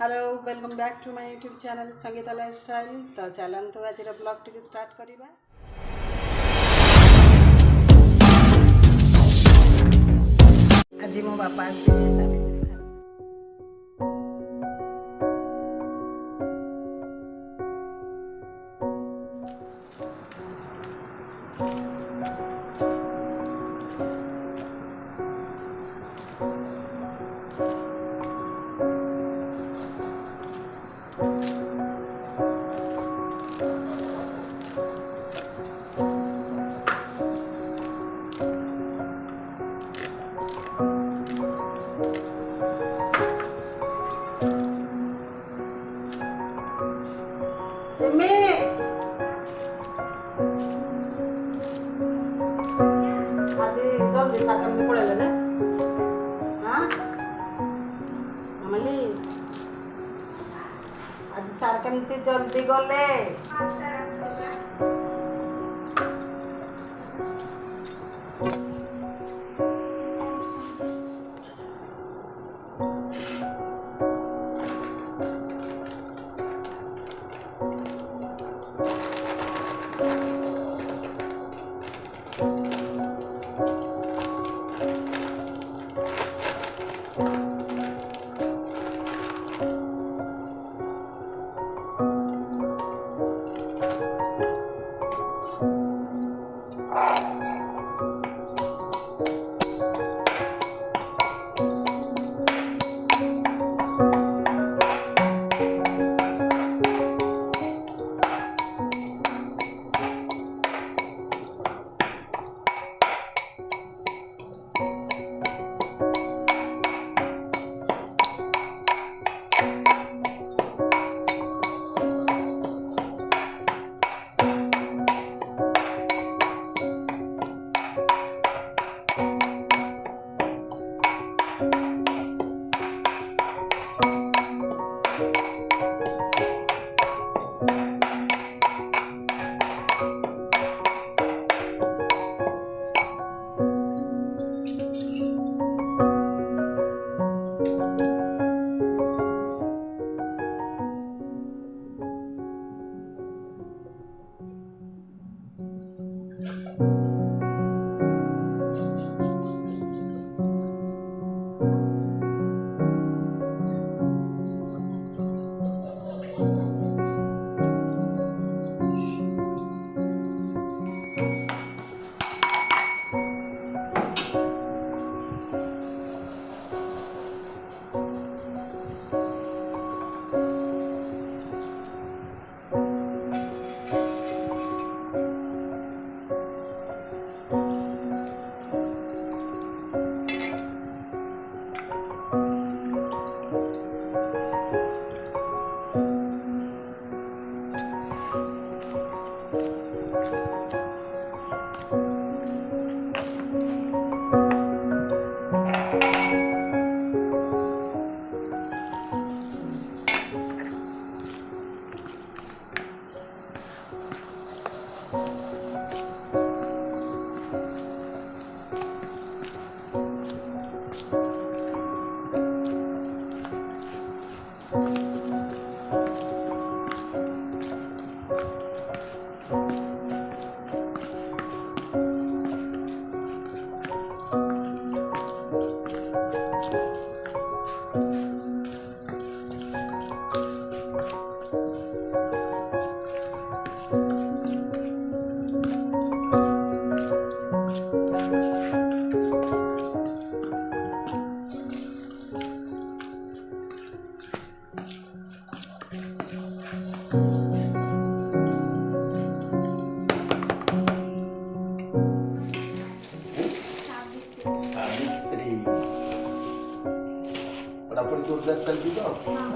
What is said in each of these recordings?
Hello welcome back to my YouTube channel Sangeeta lifestyle. तो चलतु आज ब्लॉग टी स्टार्ट करिबा। आज मो बापा आसी जल्दी सार कमी पड़े रे। हाँ मामली आज सार कमी जल्दी गले।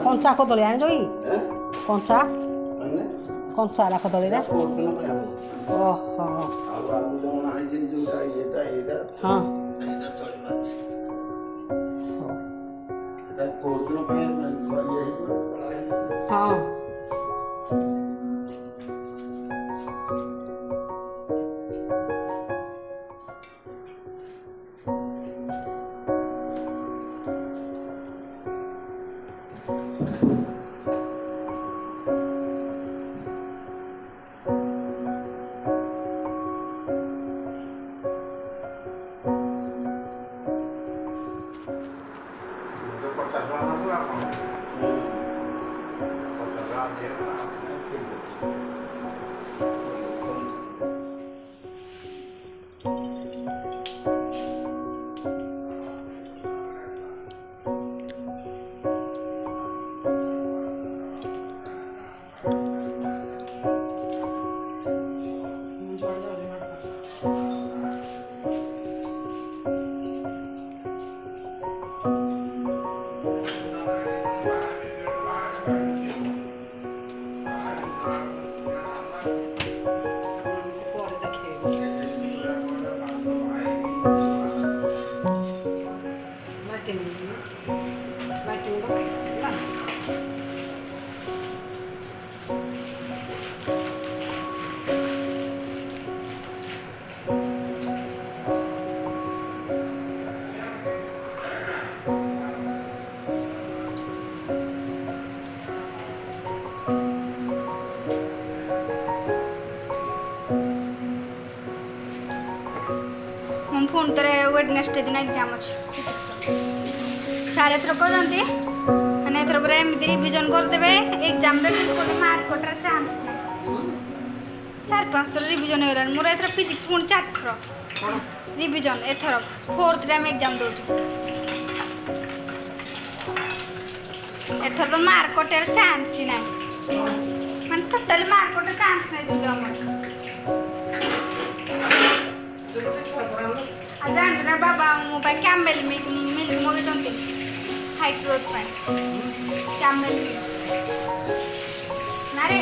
कंचा कदली आने कि कंचा कंचा कदली हाँ हाँ फोन तर वेडनेसडे दिन एग्जाम अच्छे सारे एथर कहते मैंने एथर पूरा एमती रिविजन करदे एग्जाम मार्क कटार चान्स चार पाँच थर रिविजन हो मोर एथर फिजिक्स पुणी 4 थर रिविजन एथर 4th टाइम एग्जाम दौर एथर तो मार्क कटार चान्स ही ना मैं टोटाली मार्क कटार चान्स नहीं जानते बाबा मो कैम्बेल मिल्क मगें हाइट ग्रोथ कैम्बेल ना रे